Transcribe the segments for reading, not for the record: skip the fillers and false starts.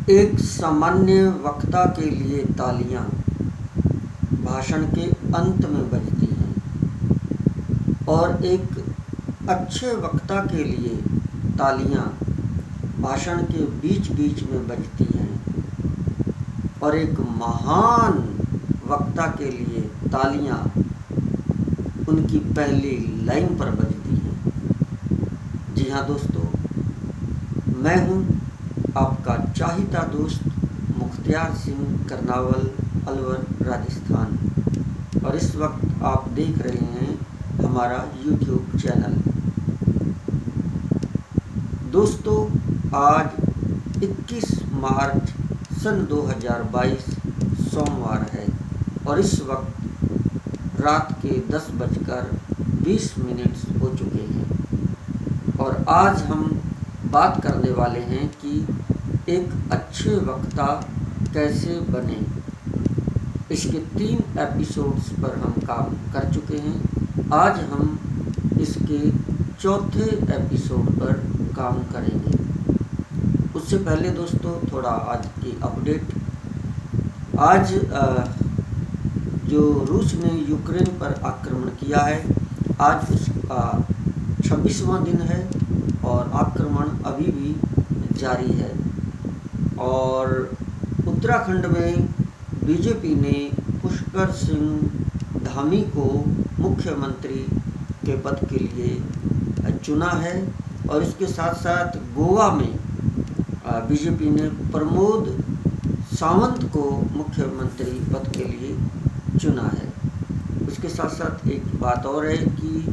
एक सामान्य वक्ता के लिए तालियां भाषण के अंत में बजती हैं और एक अच्छे वक्ता के लिए तालियां भाषण के बीच बीच में बजती हैं और एक महान वक्ता के लिए तालियां उनकी पहली लाइन पर बजती हैं। जी हाँ दोस्तों, मैं हूँ आपका चाहता दोस्त मुख्तियार सिंह करनावल, अलवर, राजस्थान। और इस वक्त आप देख रहे हैं हमारा YouTube चैनल। दोस्तों, आज 21 मार्च सन 2022 सोमवार है और इस वक्त रात के 10:20 हो चुके हैं और आज हम बात करने वाले हैं कि एक अच्छे वक्ता कैसे बने। इसके 3 एपिसोड्स पर हम काम कर चुके हैं। आज हम इसके चौथे एपिसोड पर काम करेंगे। उससे पहले दोस्तों थोड़ा आज की अपडेट। आज जो रूस ने यूक्रेन पर आक्रमण किया है, आज उसका 26वां दिन है और आक्रमण अभी भी जारी है। और उत्तराखंड में बीजेपी ने पुष्कर सिंह धामी को मुख्यमंत्री के पद के लिए चुना है और इसके साथ साथ गोवा में बीजेपी ने प्रमोद सावंत को मुख्यमंत्री पद के लिए चुना है। उसके साथ साथ एक बात और है कि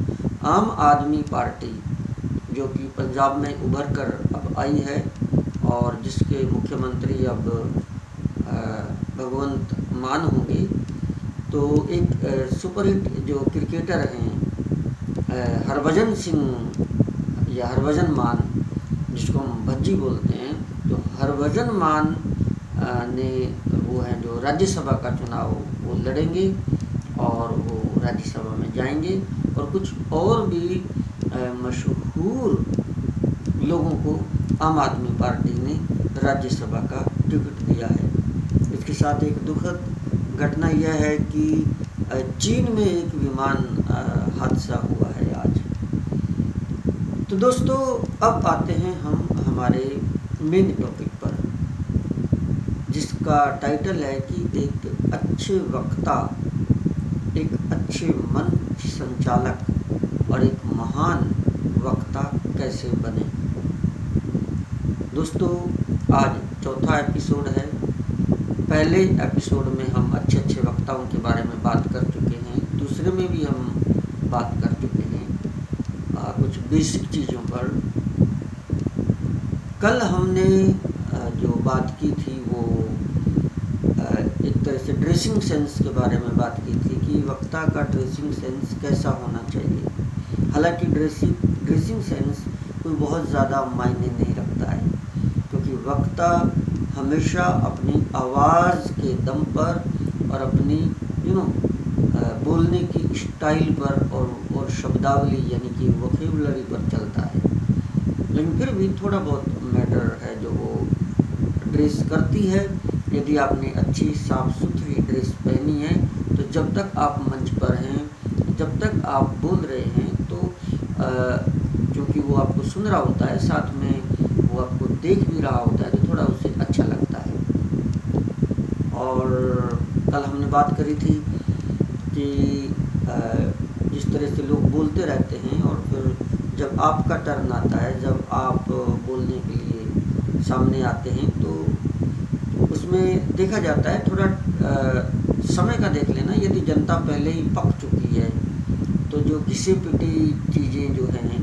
आम आदमी पार्टी जो कि पंजाब में उभर कर अब आई है और जिसके मुख्यमंत्री अब भगवंत मान होंगे, तो एक सुपरहिट जो क्रिकेटर हैं हरभजन सिंह या हरभजन मान, जिसको हम भज्जी बोलते हैं, तो हरभजन मान ने वो हैं जो राज्यसभा का चुनाव वो लड़ेंगे और वो राज्यसभा में जाएंगे और कुछ और भी मशहूर लोगों को आम आदमी पार्टी ने राज्यसभा का टिकट दिया है। इसके साथ एक दुखद घटना यह है कि चीन में एक विमान हादसा हुआ है आज। तो दोस्तों, अब आते हैं हम हमारे मेन टॉपिक पर, जिसका टाइटल है कि एक अच्छे वक्ता, एक अच्छे मंच संचालक और एक महान वक्ता कैसे बने। दोस्तों, आज चौथा एपिसोड है। पहले एपिसोड में हम अच्छे अच्छे वक्ताओं के बारे में बात कर चुके हैं, दूसरे में भी हम बात कर चुके हैं कुछ बेसिक चीज़ों पर। कल हमने जो बात की थी वो एक तरह से ड्रेसिंग सेंस के बारे में बात की थी कि वक्ता का ड्रेसिंग सेंस कैसा होना चाहिए। हालांकि ड्रेसिंग सेंस कोई बहुत ज़्यादा मायने नहीं रखता है, क्योंकि वक्ता हमेशा अपनी आवाज़ के दम पर और अपनी बोलने की स्टाइल पर और शब्दावली यानी कि वोकेबुलरी पर चलता है। लेकिन फिर भी थोड़ा बहुत मैटर है जो वो ड्रेस करती है। यदि आपने अच्छी साफ़ सुथरी ड्रेस पहनी है तो जब तक आप मंच पर हैं, जब तक आप बोल रहे हैं, तो क्योंकि वो आपको सुन रहा होता है, साथ में वो आपको देख भी रहा होता है, तो थोड़ा उसे अच्छा लगता है। और कल हमने बात करी थी कि जिस तरह से लोग बोलते रहते हैं और फिर जब आपका टर्न आता है, जब आप बोलने के लिए सामने आते हैं, तो उसमें देखा जाता है थोड़ा समय का देख लेना। यदि जनता पहले ही पक चुकी है तो जो घिसी पिटी चीज़ें जो हैं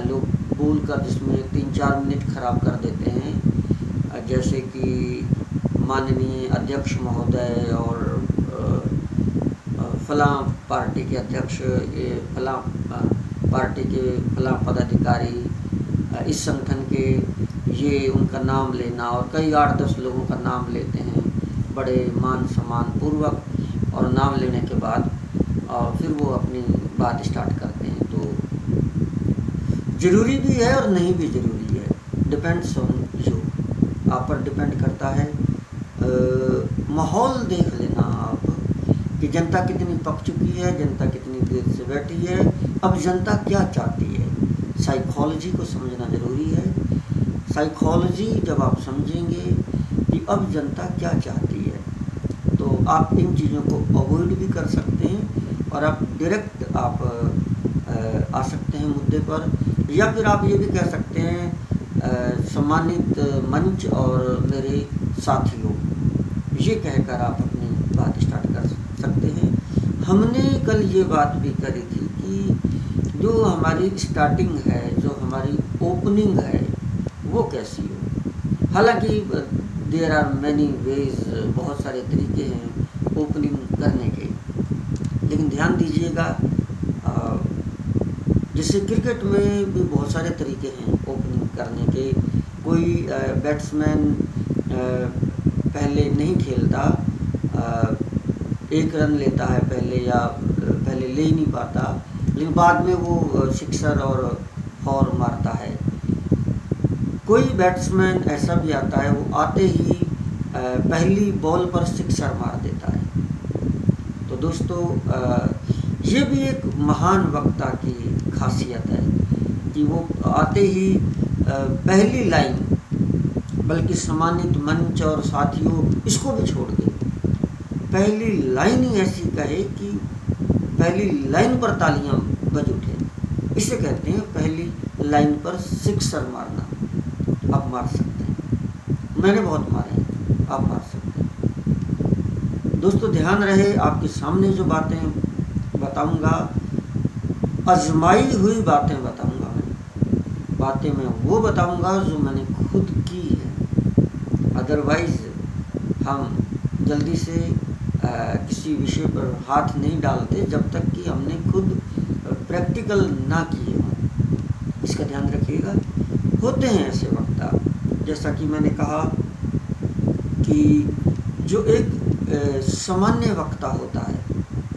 लोग बोल कर जिसमें 3-4 मिनट ख़राब कर देते हैं, जैसे कि माननीय अध्यक्ष महोदय और फलां पार्टी के अध्यक्ष, फलां पार्टी के फलां पदाधिकारी, इस संगठन के, ये उनका नाम लेना और कई 8-10 लोगों का नाम लेते हैं बड़े मान सम्मान पूर्वक, और नाम लेने के बाद और फिर वो अपनी बात स्टार्ट करते हैं। तो ज़रूरी भी है और नहीं भी ज़रूरी है, डिपेंड्स ऑन यू। आप पर डिपेंड करता है। माहौल देख लेना आप कि जनता कितनी पक चुकी है, जनता कितनी देर से बैठी है, अब जनता क्या चाहती है। साइकोलॉजी को समझना ज़रूरी है। साइकोलॉजी जब आप समझेंगे कि अब जनता क्या चाहती है, तो आप इन चीज़ों को अवॉइड भी कर सकते हैं और आप डायरेक्ट आप आ सकते हैं मुद्दे पर। या फिर आप ये भी कह सकते हैं सम्मानित मंच और मेरे साथियों, ये कहकर आप अपनी बात स्टार्ट कर सकते हैं। हमने कल ये बात भी करी थी कि जो हमारी स्टार्टिंग है, जो हमारी ओपनिंग है, वो कैसी हो। हालांकि देयर आर मैनी वेज, बहुत सारे तरीके हैं ओपनिंग करने के, लेकिन ध्यान दीजिएगा जैसे क्रिकेट में भी बहुत सारे तरीके हैं ओपनिंग करने के। कोई बैट्समैन पहले नहीं खेलता, 1 रन लेता है पहले या पहले ले ही नहीं पाता, लेकिन बाद में वो सिक्सर और 4 मारता है। कोई बैट्समैन ऐसा भी आता है, वो आते ही पहली बॉल पर सिक्सर मार देता है। तो दोस्तों ये भी एक महान वक्ता की खासियत है कि वो आते ही पहली लाइन, बल्कि सम्मानित मंच और साथियों इसको भी छोड़ के पहली लाइन ही ऐसी कहे कि पहली लाइन पर तालियां बज उठे। इसे कहते हैं पहली लाइन पर सिक्सर मारना। आप मार सकते हैं, मैंने बहुत मारे हैं, आप मार सकते हैं। दोस्तों ध्यान रहे, आपके सामने जो बातें बताऊंगा, आजमाई हुई बातें बताऊंगा। मैं वो बताऊंगा जो मैंने खुद की है। अदरवाइज हम जल्दी से किसी विषय पर हाथ नहीं डालते जब तक कि हमने खुद प्रैक्टिकल ना किए हों। इसका ध्यान रखिएगा। होते हैं ऐसे वक्ता, जैसा कि मैंने कहा कि जो एक सामान्य वक्ता होता है,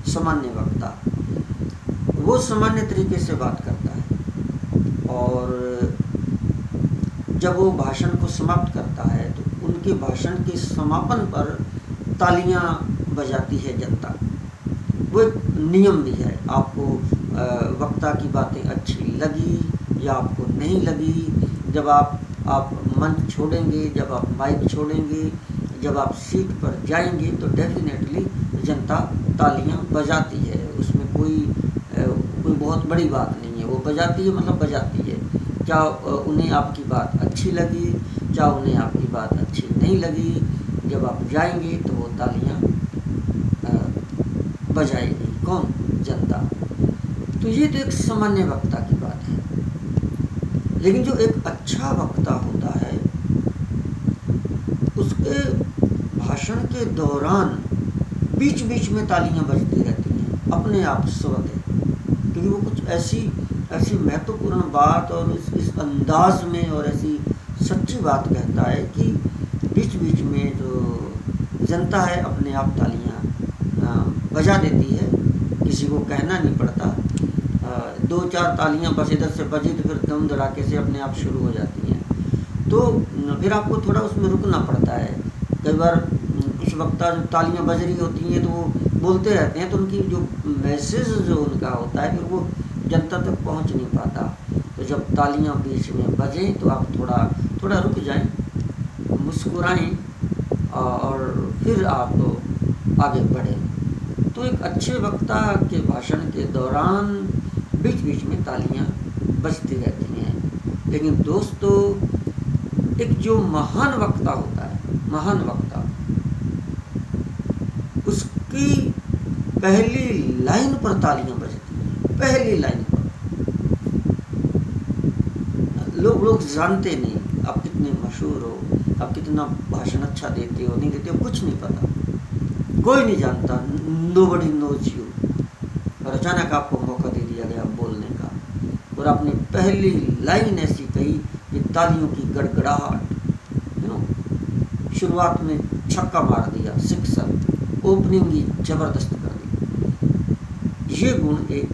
सामान्य वक्ता वो सामान्य तरीके से बात करता है और जब वो भाषण को समाप्त करता है तो उनके भाषण के समापन पर तालियां बजाती है जनता। वो एक नियम भी है। आपको वक्ता की बातें अच्छी लगी या आपको नहीं लगी, जब आप मंच छोड़ेंगे, जब आप माइक छोड़ेंगे, जब आप सीट पर जाएंगे तो डेफिनेटली जनता तालियां बजाती है। उसमें कोई बहुत बड़ी बात नहीं है, वो बजाती है मतलब बजाती है। क्या उन्हें आपकी बात अच्छी लगी, क्या उन्हें आपकी बात अच्छी नहीं लगी, जब आप जाएंगे तो वो तालियां बजाएगी। कौन? जनता। तो ये तो एक सामान्य वक्ता की बात है। लेकिन जो एक अच्छा वक्ता होता है, उसके भाषण के दौरान बीच बीच में तालियां बजती रहती हैं, अपने आप स्वतः, क्योंकि वो कुछ ऐसी महत्वपूर्ण बात और इस अंदाज में और ऐसी सच्ची बात कहता है कि बीच बीच में जो जनता है अपने आप तालियां बजा देती है। किसी को कहना नहीं पड़ता। 2-4 तालियां बस इधर से बजी तो फिर दम धड़ाके से अपने आप शुरू हो जाती हैं। तो फिर आपको थोड़ा उसमें रुकना पड़ता है। कई बार कुछ वक्ता जो तालियां बज रही होती हैं तो वो बोलते रहते हैं, तो उनकी जो मैसेज जो उनका होता है फिर वो जनता तक पहुंच नहीं पाता। तो जब तालियां बीच में बजें तो आप थोड़ा रुक जाएं, मुस्कुराएं और फिर आप आगे बढ़ें। तो एक अच्छे वक्ता के भाषण के दौरान बीच बीच में तालियां बजती रहती हैं। लेकिन दोस्तों एक जो महान वक्ता होता है, महान वक्ता, उसकी पहली लाइन पर तालियां बजती हैं। पहली लाइन पर लोग जानते नहीं आप कितने मशहूर हो, आप कितना भाषण अच्छा देते हो नहीं देते हो, कुछ नहीं पता, कोई नहीं जानता। Nobody knows you. और अचानक आपको मौका दे दिया गया बोलने का और आपने पहली लाइन ऐसी कही कि तालियों की गड़गड़ाहट, शुरुआत में छक्का मार दिया, सिक्सर, ओपनिंग ही जबरदस्त कर दी। ये गुण एक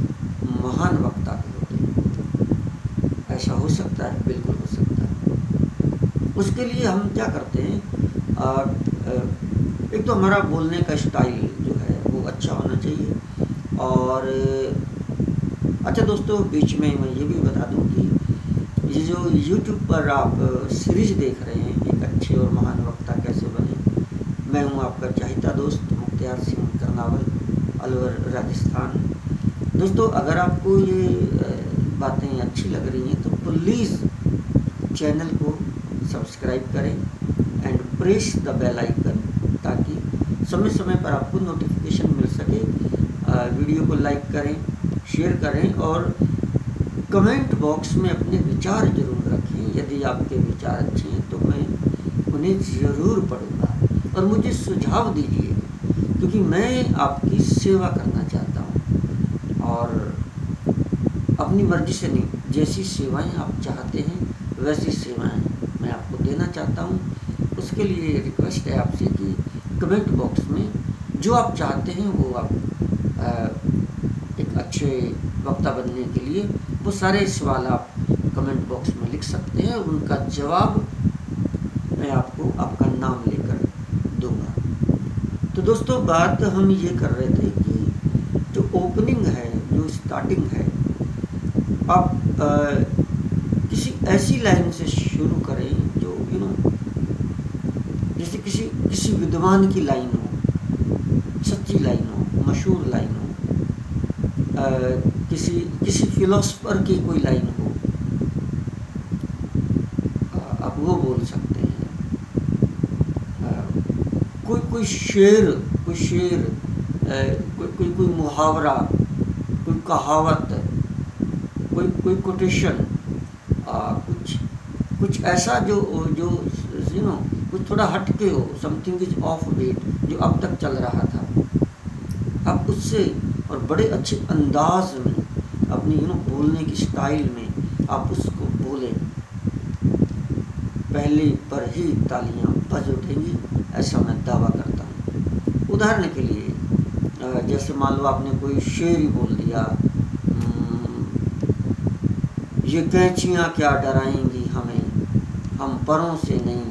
महान वक्ता के होते हैं। ऐसा हो सकता है, बिल्कुल हो सकता है। उसके लिए हम क्या करते हैं, एक तो हमारा बोलने का स्टाइल जो है वो अच्छा होना चाहिए। और अच्छा दोस्तों, बीच में मैं ये भी बता दूं कि ये जो YouTube पर आप सीरीज देख रहे हैं, एक अच्छे और महान वक्ता कैसे बने, मैं हूं आपका चाहता दोस्त मुख्तियार सिंह करनावल, अलवर, राजस्थान। दोस्तों, अगर आपको ये बातें अच्छी लग रही हैं तो प्लीज़ चैनल को सब्सक्राइब करें and press the bell icon, ताकि समय समय पर आपको नोटिफिकेशन मिल सके। वीडियो को लाइक करें, शेयर करें और कमेंट बॉक्स में अपने विचार ज़रूर रखें। यदि आपके विचार अच्छे हैं तो मैं उन्हें ज़रूर पढ़ूँगा और मुझे सुझाव दीजिए, क्योंकि मैं आपकी सेवा करना चाहता हूँ और अपनी मर्ज़ी से नहीं, जैसी सेवाएं आप चाहते हैं वैसी सेवाएं मैं आपको देना चाहता हूँ। उसके लिए रिक्वेस्ट है आपसे कि कमेंट बॉक्स में जो आप चाहते हैं वो आप एक अच्छे वक्ता बनने के लिए वो सारे सवाल आप कमेंट बॉक्स में लिख सकते हैं, उनका जवाब मैं आपको आपका नाम लेकर दूंगा। तो दोस्तों, बात हम ये कर रहे थे कि जो ओपनिंग है, जो स्टार्टिंग है, आप किसी ऐसी लाइन से शुरू करें जो जैसे किसी विद्वान की लाइन हो, सच्ची लाइन हो, मशहूर लाइन हो, किसी फिलोसफर की कोई लाइन हो, आप वो बोल सकते हैं। कोई शेर, कोई मुहावरा, कोई कहावत, कोई कोटेशन, कुछ ऐसा जो कुछ थोड़ा हटके हो, समथिंग इज ऑफ बीट, जो अब तक चल रहा था, आप उससे और बड़े अच्छे अंदाज में अपनी बोलने की स्टाइल में आप उसको बोलें, पहले पर ही तालियां बज उठेंगी, ऐसा मैं दावा करता हूँ। उदाहरण के लिए जैसे मान लो आपने कोई शेर ही बोल दिया, ये कैंचियाँ क्या डराएंगी हमें, हम परों से नहीं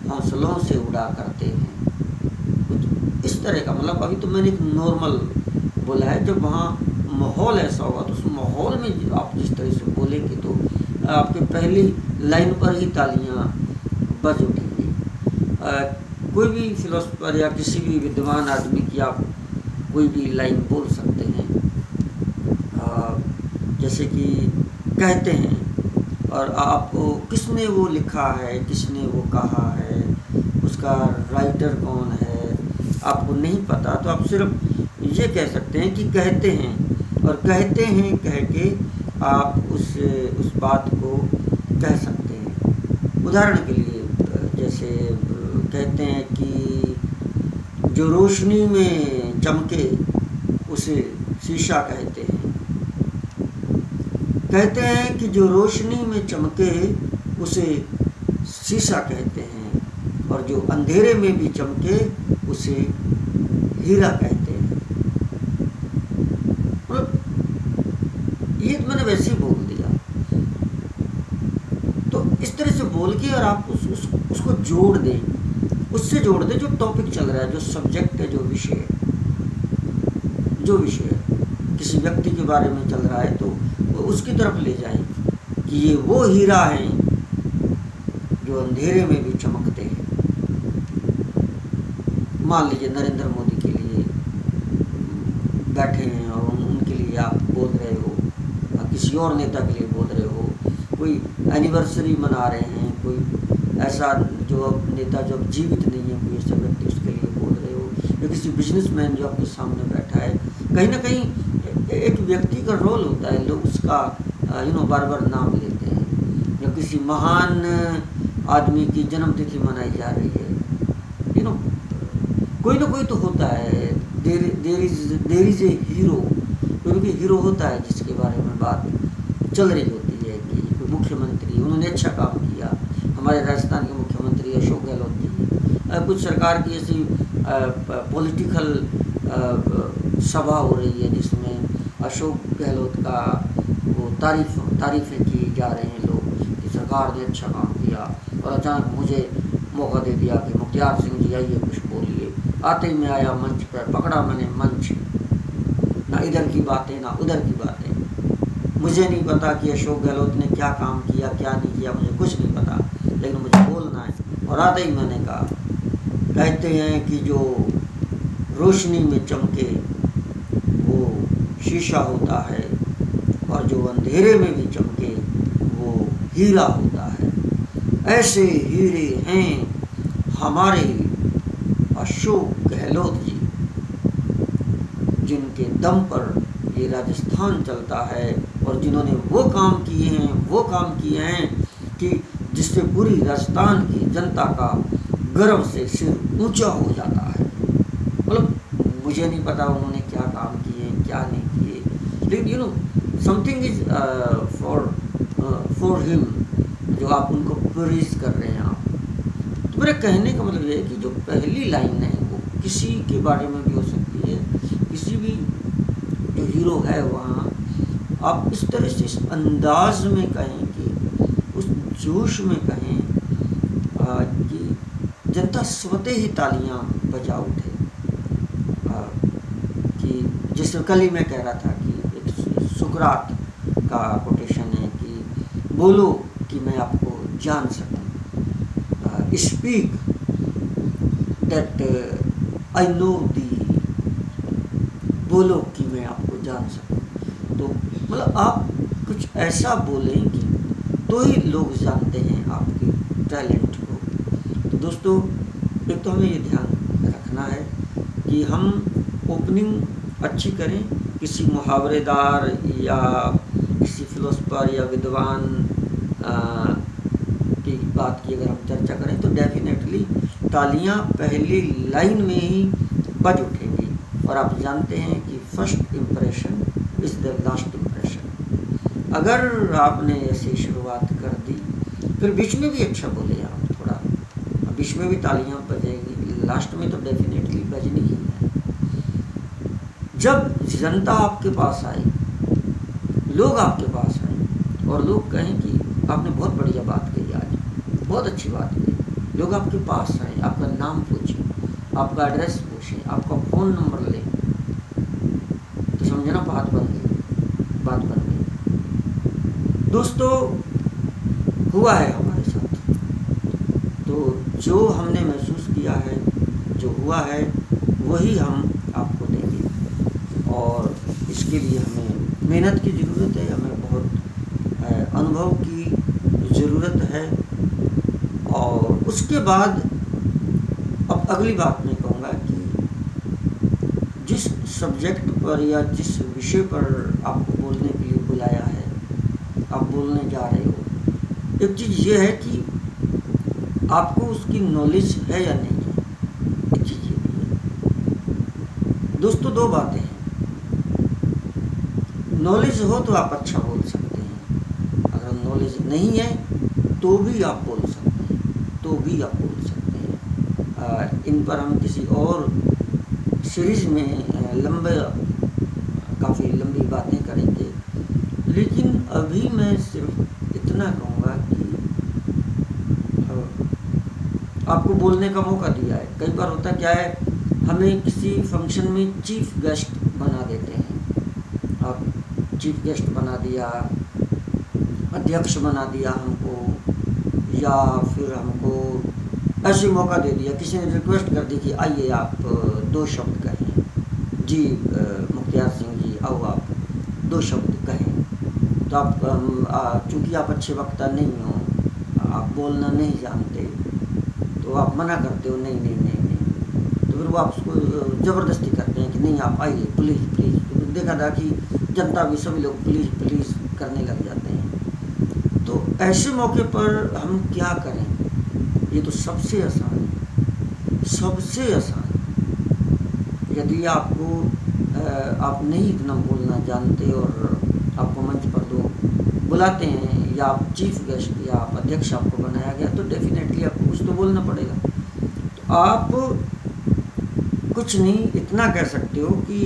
हौसलों से उड़ा करते हैं, कुछ इस तरह का। मतलब अभी तो मैंने एक नॉर्मल बोला है, जब वहाँ माहौल ऐसा होगा तो उस माहौल में आप जिस तरह से बोलेंगे तो आपके पहली लाइन पर ही तालियां बज उठेंगी। कोई भी फिलोसफर या किसी भी विद्वान आदमी की आप कोई भी लाइन बोल सकते हैं, जैसे कि कहते हैं, और आपको किसने वो लिखा है, किसने वो कहा है, उसका राइटर कौन है, आपको नहीं पता, तो आप सिर्फ ये कह सकते हैं कि कहते हैं, और कहते हैं कह के आप उस बात को कह सकते हैं। उदाहरण के लिए जैसे कहते हैं कि जो रोशनी में चमके उसे शीशा कहते हैं। कहते हैं कि जो रोशनी में चमके उसे शीशा कहते हैं, और जो अंधेरे में भी चमके उसे हीरा कहते हैं। ये मैंने वैसे ही बोल दिया। तो इस तरह से बोल के और आप उसको जोड़ दें, उससे जोड़ दें जो टॉपिक चल रहा है, जो सब्जेक्ट है, जो विषय है, किसी व्यक्ति के बारे में चल रहा है तो उसकी तरफ ले जाएं कि ये वो हीरा हैं जो अंधेरे में भी चमकते हैं। मान लीजिए नरेंद्र मोदी के लिए बैठे हैं और उनके लिए आप बोल रहे हो, किसी और नेता के लिए बोल रहे हो, कोई एनिवर्सरी मना रहे हैं, कोई ऐसा जो अब नेता जो अब जीवित नहीं है, कोई ऐसा व्यक्ति, उसके लिए बोल रहे हो, या किसी बिजनेसमैन जो आपके सामने बैठा है, कहीं ना कहीं एक व्यक्ति का रोल होता है, लोग उसका बार बार नाम लेते हैं। या किसी महान आदमी की जन्मतिथि मनाई जा रही है, कोई ना कोई तो होता है, देर इज ए हीरो, कोई भी हीरो होता है जिसके बारे में बात चल रही होती है कि कोई मुख्यमंत्री, उन्होंने अच्छा काम किया। हमारे राजस्थान के मुख्यमंत्री अशोक गहलोत जी, कुछ सरकार की ऐसी पॉलिटिकल सभा हो रही है जिसमें अशोक गहलोत का वो तारीफ़ें की जा रही हैं लोग कि सरकार ने अच्छा काम किया और अचानक मुझे मौका दे दिया कि मुख्तियार सिंह जी आइए कुछ बोलिए। आते ही मैं आया मंच पर, पकड़ा मैंने मंच, ना इधर की बातें ना उधर की बातें। मुझे नहीं पता कि अशोक गहलोत ने क्या काम किया क्या नहीं किया, मुझे कुछ नहीं पता, लेकिन मुझे बोलना है। और आते ही मैंने कहा, कहते हैं कि जो रोशनी में चमके वो शीशा होता है, और जो अंधेरे में भी चमके वो हीरा होता है। ऐसे हीरे हैं हमारे अशोक गहलोत जी, जिनके दम पर ये राजस्थान चलता है, और जिन्होंने वो काम किए हैं कि जिससे पूरी राजस्थान की जनता का गर्व से सिर ऊंचा हो जाता है। मतलब मुझे नहीं पता उन्होंने क्या काम किए क्या नहीं किए, लेकिन you know something is for him, जो आप उनको प्रेज कर रहे हैं आप। तो मेरा कहने का मतलब ये है कि जो पहली लाइन है वो किसी के बारे में भी हो सकती है, किसी भी जो हीरो है वहाँ आप इस तरह से इस अंदाज में कहें कि उस जोश में कहें कि जनता स्वतः ही तालियां बजा उठे। कि जैसे कल ही मैं कह रहा था कि एक सुकरात का कोटेशन है कि बोलो कि मैं आपको जान सकूं, speak that I know the, बोलो कि मैं आपको जान सकूं। तो मतलब आप कुछ ऐसा बोलें कि तो ही लोग जानते हैं आपके टैलेंट को। तो दोस्तों, एक तो हमें ये ध्यान रखना है कि हम ओपनिंग अच्छी करें, किसी मुहावरेदार या किसी फिलोसफर या विद्वान की बात की अगर हम चर्चा करें तो डेफिनेटली तालियां पहली लाइन में ही बज उठेंगी। और आप जानते हैं कि first impression is the last impression. अगर आपने ऐसी शुरुआत कर दी, फिर बीच में भी अच्छा बोले आप थोड़ा, बीच में भी तालियां बजेंगी, लास्ट में तो डेफिनेटली बजनी ही है। जब जनता आपके पास आई, लोग आपके पास आए और लोग कहें कि आपने बहुत बढ़िया बात कही, आज बहुत अच्छी बात कही, लोग आपके पास आए, आपका नाम पूछें, आपका एड्रेस पूछें, आपका फ़ोन नंबर लें, तो समझना बात बन गई। दोस्तों, हुआ है हमारे साथ, तो जो हमने महसूस किया है, जो हुआ है, वही हम आपको देंगे। और इसके लिए हमें मेहनत की ज़रूरत है, हमें बहुत अनुभव की ज़रूरत है। और उसके बाद अब अगली बात मैं कहूँगा कि जिस सब्जेक्ट पर या जिस विषय पर आपको बोलने के लिए बुलाया है, आप बोलने जा रहे हो, एक चीज़ ये है कि आपको उसकी नॉलेज है या नहीं है, एक चीज़ ये भी है। दोस्तों, दो बातें हैं, नॉलेज हो तो आप अच्छा बोल सकते हैं, अगर नॉलेज नहीं है तो भी आप बोल सकते हैं, इन पर हम किसी और सीरीज़ में काफ़ी लंबी बातें करेंगे। लेकिन अभी मैं सिर्फ इतना कहूँगा कि आपको बोलने का मौका दिया है। कई बार होता क्या है, हमें किसी फंक्शन में चीफ गेस्ट बना देते हैं। आप चीफ गेस्ट बना दिया, अध्यक्ष बना दिया हमको, या फिर हमको ऐसे मौका दे दिया, किसी ने रिक्वेस्ट कर दी कि आइए आप 2 शब्द कहें जी, मुख्तियार सिंह जी आओ आप 2 शब्द कहें। तो आप चूँकि आप अच्छे वक्ता नहीं हो, आप बोलना नहीं जानते, तो आप मना करते हो, नहीं। तो फिर वो आपको ज़बरदस्ती करते हैं कि नहीं आप आइए प्लीज़। तो देखा था कि जनता भी सभी लोग प्लीज़ करने लग जाते हैं। तो ऐसे मौके पर हम क्या करें? ये तो सबसे आसान यदि आपको आप नहीं इतना बोलना जानते और आपको मंच पर लोग बुलाते हैं, या आप चीफ गेस्ट या आप अध्यक्ष आपको बनाया गया, तो डेफिनेटली आपको कुछ तो बोलना पड़ेगा। तो आप कुछ नहीं, इतना कह सकते हो कि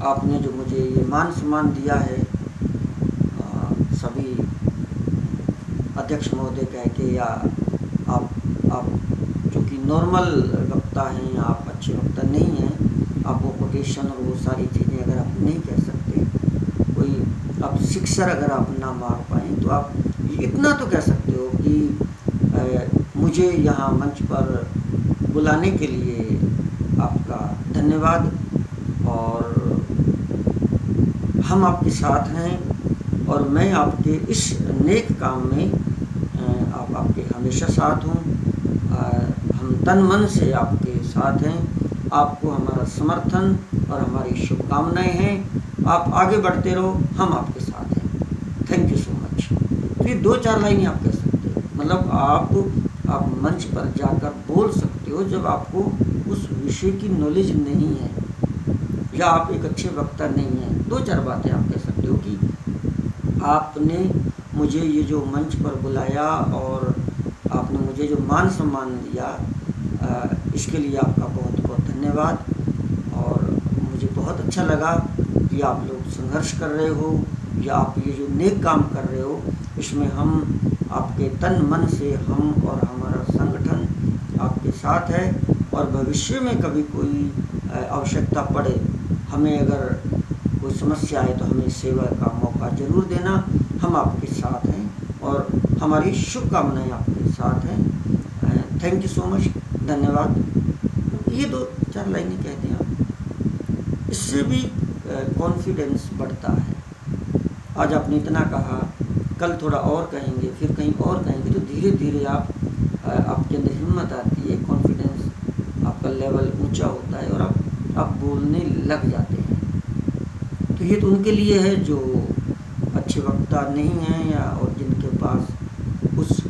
आपने जो मुझे ये मान सम्मान दिया है, सभी अध्यक्ष महोदय कह के, या आप चूँकि नॉर्मल वक्ता हैं, आप अच्छे वक्ता नहीं हैं, आप वो कोटेशन और वो सारी चीज़ें अगर आप नहीं कह सकते, कोई आप सिक्सर अगर आप ना मार पाएँ, तो आप इतना तो कह सकते हो कि मुझे यहाँ मंच पर बुलाने के लिए आपका धन्यवाद, और हम आपके साथ हैं, और मैं आपके इस नेक काम में आपके हमेशा साथ हूँ। हम तन मन से आपके साथ हैं। आपको हमारा समर्थन और हमारी शुभकामनाएं हैं। आप आगे बढ़ते रहो, हम आपके साथ हैं। Thank you so much. तो ये 2-4 लाइनें आप कह सकते हो, मतलब आप मंच पर जाकर बोल सकते हो जब आपको उस विषय की नॉलेज नहीं है, या आप एक अच्छे वक्ता नहीं हैं। 2-4 बातें आप कह सकते हो कि आपने मुझे ये जो मंच पर बुलाया और आपने मुझे जो मान सम्मान दिया, इसके लिए आपका बहुत बहुत धन्यवाद। और मुझे बहुत अच्छा लगा कि आप लोग संघर्ष कर रहे हो, या आप ये जो नेक काम कर रहे हो, इसमें हम आपके तन मन से, हम और हमारा संगठन आपके साथ है। और भविष्य में कभी कोई आवश्यकता पड़े, हमें अगर कोई समस्या आए, तो हमें सेवा का मौका ज़रूर देना। हम आपके साथ हैं और हमारी शुभकामनाएं आपके साथ हैं। थैंक यू सो मच, धन्यवाद। ये 2-4 लाइनें कह दें आप, इससे भी कॉन्फिडेंस बढ़ता है। आज आपने इतना कहा, कल थोड़ा और कहेंगे, फिर कहीं और कहेंगे, तो धीरे धीरे आपके अंदर हिम्मत आती है, कॉन्फिडेंस आपका लेवल ऊंचा होता है, और आप बोलने लग जाते हैं। तो ये तो उनके लिए है जो अच्छे वक्ता नहीं हैं, या और जिनके पास उस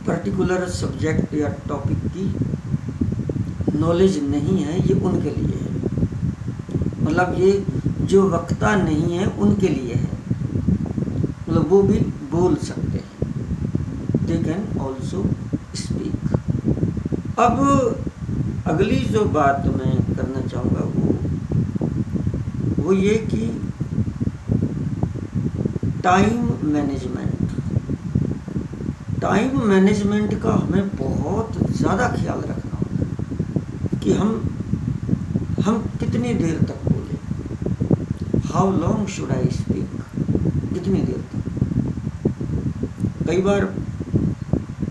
पर्टिकुलर सब्जेक्ट या टॉपिक की नॉलेज नहीं है, ये उनके लिए है। मतलब ये जो वक्ता नहीं है उनके लिए है, मतलब वो भी बोल सकते हैं, दे कैन ऑल्सो स्पीक। अब अगली जो बात मैं करना चाहूँगा वो ये कि टाइम मैनेजमेंट का हमें बहुत ज़्यादा ख्याल रखना होता है कि हम कितनी देर तक बोले, how long should I speak, कितनी देर तक। कई बार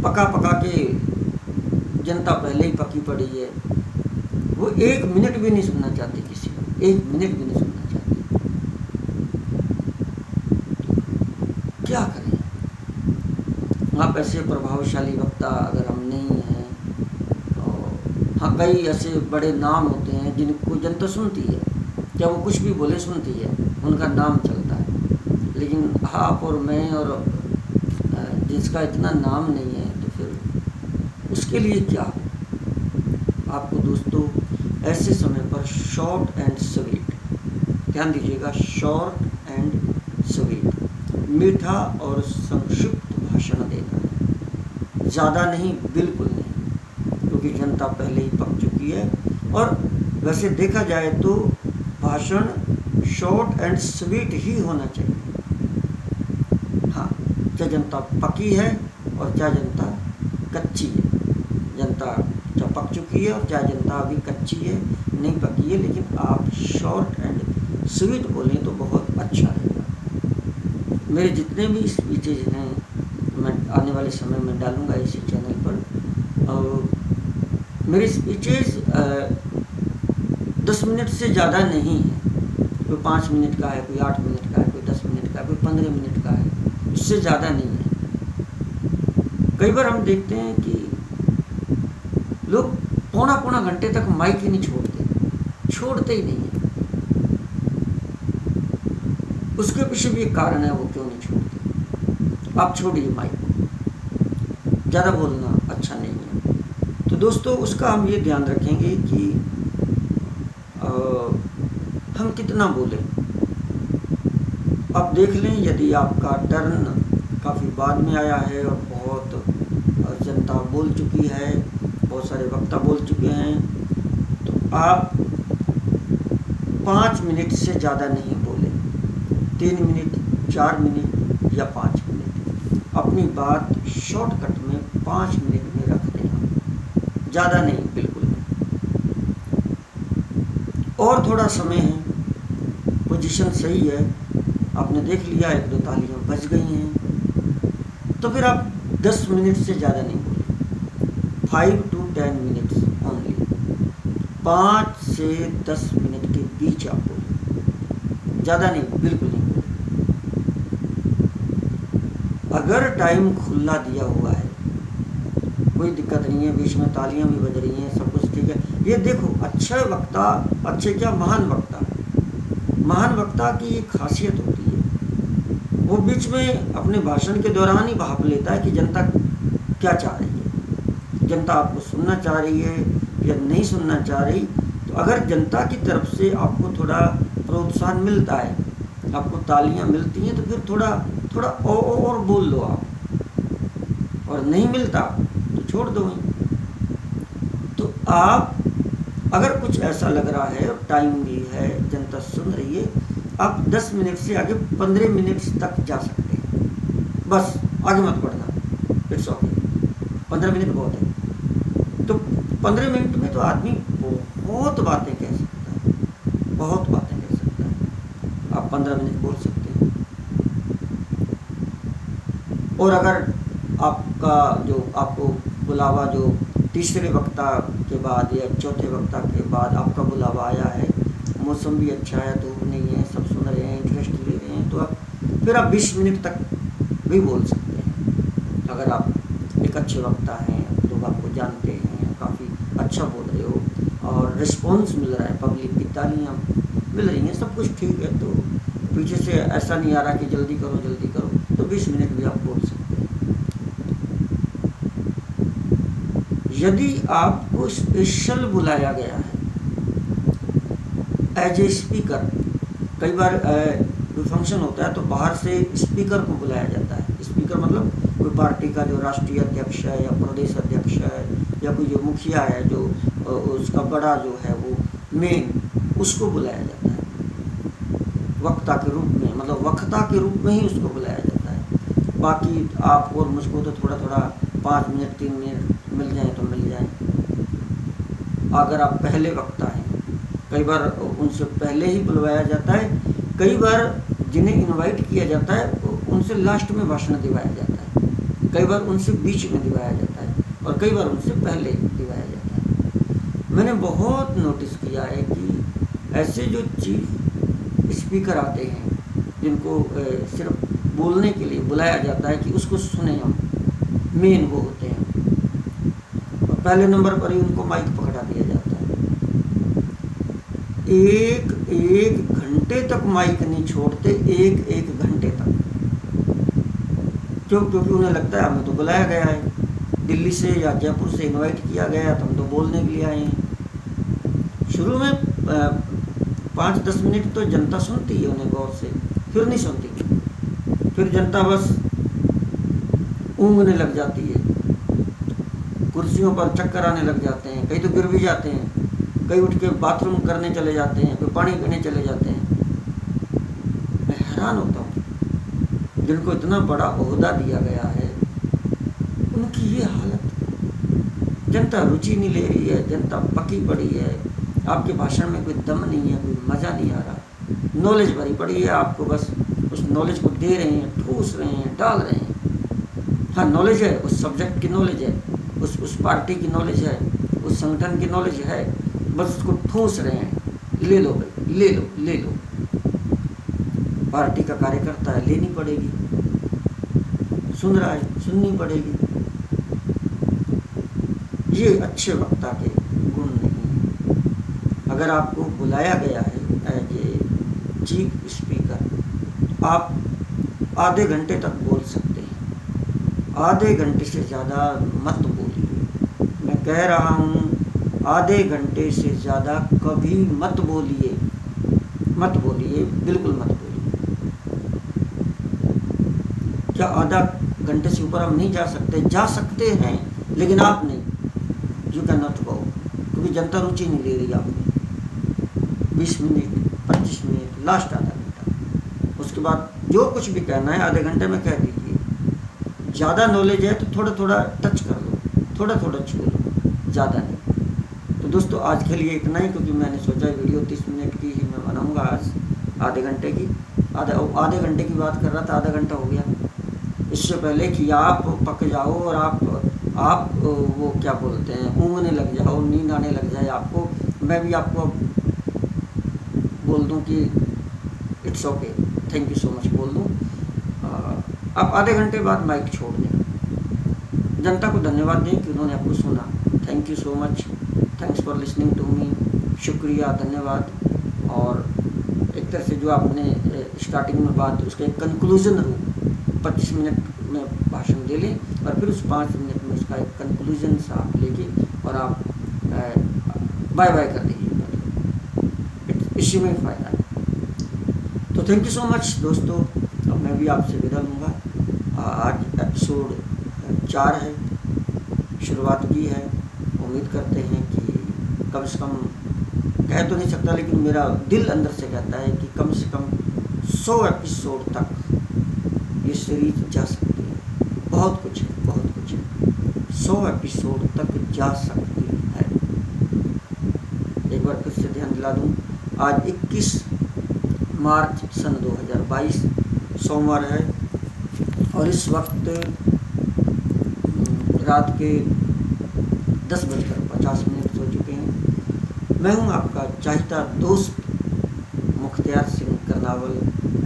पका के जनता पहले ही पकी पड़ी है, वो 1 मिनट भी नहीं सुनना चाहती, किसी को 1 मिनट भी नहीं सुनना चाहती। क्या करें? आप ऐसे प्रभावशाली वक्ता अगर हम नहीं हैं, और हाँ, कई ऐसे बड़े नाम होते हैं जिनको जनता सुनती है, क्या वो कुछ भी बोले सुनती है, उनका नाम चलता है। लेकिन आप और मैं और जिसका इतना नाम नहीं है, तो फिर उसके लिए क्या? आपको दोस्तों ऐसे समय पर शॉर्ट एंड स्वीट, ध्यान दीजिएगा, शॉर्ट एंड स्वीट, मीठा और संक्षिप्त भाषण देना है। ज़्यादा नहीं, बिल्कुल नहीं, क्योंकि जनता पहले ही पक चुकी है। और वैसे देखा जाए तो भाषण शॉर्ट एंड स्वीट ही होना चाहिए। हाँ, चाहे जनता पकी है और चाहे जनता कच्ची है, जनता चाहे पक चुकी है और चाहे जनता अभी कच्ची है, नहीं पकी है, लेकिन आप शॉर्ट एंड स्वीट बोलें तो बहुत अच्छा रहेगा। मेरे जितने भी स्पीचेज हैं, मैं आने वाले समय में डालूंगा इसी चैनल पर, और मेरे स्पीचेज 10 मिनट से ज़्यादा नहीं है। कोई 5 मिनट का है, कोई 8 मिनट का है, कोई 10 मिनट का है, कोई 15 मिनट का है, इससे ज़्यादा नहीं है। कई बार हम देखते हैं कि लोग पौना घंटे तक माइक ही नहीं छोड़ते ही नहीं है। उसके पीछे भी एक कारण है, वो क्यों नहीं छोड़ते। आप छोड़िए माइक, ज़्यादा बोलना अच्छा नहीं है। तो दोस्तों, उसका हम ये ध्यान रखेंगे कि हम कितना बोलें। आप देख लें, यदि आपका टर्न काफ़ी बाद में आया है और बहुत जनता बोल चुकी है, बहुत सारे वक्ता बोल चुके हैं, तो आप 5 मिनट से ज़्यादा नहीं बोलें। 3 मिनट, 4 मिनट या 5 मिनट, अपनी बात शॉर्टकट में 5 मिनट में रख दें, ज़्यादा नहीं, बिल्कुल नहीं। और थोड़ा समय है, पोजीशन सही है, आपने देख लिया 1-2 तालियां बज गई हैं, तो फिर आप 10 मिनट से ज़्यादा नहीं बोलें, 5 to 10 मिनट्स ओनली, 5 से 10 मिनट के बीच आप बोलें, ज़्यादा नहीं, बिल्कुल नहीं बोलें। अगर टाइम खुला दिया हुआ है, कोई दिक्कत नहीं है, बीच में तालियां भी बज रही हैं, सब कुछ ठीक है। ये देखो, अच्छे वक्ता, अच्छे क्या, महान वक्ता, महान वक्ता की एक खासियत होती है, वो बीच में अपने भाषण के दौरान ही भाप लेता है कि जनता क्या चाह रही है, जनता आपको सुनना चाह रही है या नहीं सुनना चाह रही। तो अगर जनता की तरफ से आपको थोड़ा प्रोत्साहन मिलता है, आपको तालियां मिलती हैं, तो फिर थोड़ा थोड़ा और बोल लो आप, और नहीं मिलता तो छोड़ दो। तो आप अगर कुछ ऐसा लग रहा है और टाइम भी है, जनता सुन रही है, आप 10 मिनट से आगे 15 मिनट तक जा सकते हैं, बस आगे मत बढ़ना, इट्स ओके, 15 मिनट बहुत है। तो 15 मिनट में तो आदमी बहुत बातें कह सकता है, बहुत बातें कह सकता है, आप 15 मिनट बोल सकते हैं। और अगर आपका जो आपको बुलावा जो तीसरे वक्ता के बाद या चौथे वक्ता के बाद आपका बुलावा आया है, मौसम भी अच्छा है, धूप नहीं है, सब सुन रहे हैं, इंटरेस्ट ले रहे हैं, तो आप फिर आप 20 मिनट तक भी बोल सकते हैं। अगर आप एक अच्छे वक्ता हैं, लोग आपको जानते हैं, काफ़ी अच्छा बोल रहे हो और रिस्पॉन्स मिल रहा है, पब्लिक की तालियां मिल रही हैं, सब कुछ ठीक है, तो पीछे से ऐसा नहीं आ रहा कि जल्दी करो, तो 20 मिनट भी आप बोल सकते हैं। यदि आपको स्पेशल बुलाया गया है एज ए स्पीकर, कई बार कोई फंक्शन होता है तो बाहर से स्पीकर को बुलाया जाता है। स्पीकर मतलब कोई पार्टी का जो राष्ट्रीय अध्यक्ष है या प्रदेश अध्यक्ष है या कोई जो मुखिया है, जो उसका बड़ा जो है वो मेन, उसको बुलाया जाता है वक्ता के रूप में, मतलब वक्ता के रूप में ही उसको बुलाया जाता है। बाकी आप और मुझको तो थोड़ा थोड़ा 5 मिनट 3 मिनट मिल जाए तो मिल जाए। अगर आप पहले वक्ता हैं, कई बार उनसे पहले ही बुलवाया जाता है, कई बार जिन्हें इनवाइट किया जाता है उनसे लास्ट में भाषण दिवाया जाता है, कई बार उनसे बीच में दिवाया जाता है और कई बार उनसे पहले दिवाया जाता है। मैंने बहुत नोटिस किया है कि ऐसे जो चीफ स्पीकर आते हैं, जिनको सिर्फ बोलने के लिए बुलाया जाता है कि उसको सुने हम, मेन वो होते हैं, और पहले नंबर पर ही उनको माइक पकड़ा दिया जाता है। एक घंटे तक माइक नहीं छोड़ते, एक घंटे तक, क्योंकि उन्हें लगता है हमें तो बुलाया गया है, दिल्ली से या जयपुर से इनवाइट किया गया है, तो हम तो बोलने के लिए आए हैं। शुरू में 5-10 मिनट तो जनता सुनती है उन्हें गौर से, फिर नहीं सुनती, फिर जनता बस ऊँघने लग जाती है, कुर्सियों पर चक्कर आने लग जाते हैं, कई तो गिर भी जाते हैं, कई उठ के बाथरूम करने चले जाते हैं, कोई पानी पीने चले जाते हैं। मैं हैरान होता हूँ, जिनको इतना बड़ा ओहदा दिया गया है उनकी ये हालत। जनता रुचि नहीं ले रही है, जनता पकी पड़ी है, आपके भाषण में कोई दम नहीं है, कोई मज़ा नहीं आ रहा, नॉलेज भरी पड़ी है, आपको बस उस नॉलेज को दे रहे हैं, ठूस रहे हैं, डाल रहे हैं। हाँ, नॉलेज है, उस सब्जेक्ट की नॉलेज है, उस पार्टी की नॉलेज है, उस संगठन की नॉलेज है, बस उसको ठूस रहे हैं, ले लो भाई, ले लो ले लो। पार्टी का कार्यकर्ता है, लेनी पड़ेगी, सुन रहा है, सुननी पड़ेगी। ये अच्छे वक्ता के गुण नहीं है। अगर आपको बुलाया गया है एज ए चीफ स्पीकर, आप आधे घंटे तक बोल सकते हैं, आधे घंटे से ज़्यादा मत बोलिए। मैं कह रहा हूँ, आधे घंटे से ज़्यादा कभी मत बोलिए, मत बोलिए, बिल्कुल मत बोलिए। क्या आधा घंटे से ऊपर हम नहीं जा सकते? जा सकते हैं, लेकिन आप नहीं, यू कैन नॉट गो, क्योंकि जनता रुचि नहीं ले रही आपने। 20 मिनट 25 मिनट, लास्ट आधा घंटा, उसके बाद जो कुछ भी कहना है आधे घंटे में कह दीजिए। ज़्यादा नॉलेज है तो थोड़ा थोड़ा टच कर लो, थोड़ा थोड़ा छू लो, ज़्यादा नहीं। तो दोस्तों आज के लिए इतना ही, क्योंकि मैंने सोचा वीडियो 30 मिनट की ही मैं बनाऊँगा आज, आधे घंटे की। आधे घंटे की बात कर रहा था, आधा घंटा हो गया। इससे पहले कि आप पक जाओ और आप वो क्या बोलते हैं, ऊँघने लग जाओ, नींद आने लग जाए आपको, मैं भी आपको बोल दूं कि it's okay, thank you so much बोल दूं, आप आधे घंटे बाद माइक छोड़ दें। जनता को धन्यवाद दें कि उन्होंने आपको सुना। Thank you so much, thanks for listening to me, शुक्रिया, धन्यवाद। और एक तरह से जो आपने स्टार्टिंग में बात, उसका एक कंक्लूजन रूप 25 मिनट में भाषण दे लें और फिर उस 5 मिनट में उसका एक कंक्लूजन सा आप लेके और आप बाय बाय कर दीजिए, इसी में फ़ायदा है। तो थैंक यू सो मच दोस्तों, अब मैं भी आपसे विदा लूँगा। आज एपिसोड 4 है, शुरुआत की है। उम्मीद करते हैं कि कम से कम, कह तो नहीं सकता लेकिन मेरा दिल अंदर से कहता है कि कम से कम 100 एपिसोड तक ये सीरीज जा सकती है। बहुत कुछ है, बहुत कुछ है, 100 एपिसोड तक जा सकती है। एक बार फिर से ध्यान दिला दूँ, आज 21 मार्च सन 2022 सोमवार है और इस वक्त रात के 10:50 हो चुके हैं। मैं हूं आपका चाहता दोस्त मुख्तियार सिंह करनावल,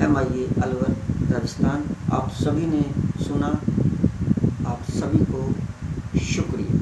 MIA अलवर, राजस्थान। आप सभी ने सुना, आप सभी को शुक्रिया।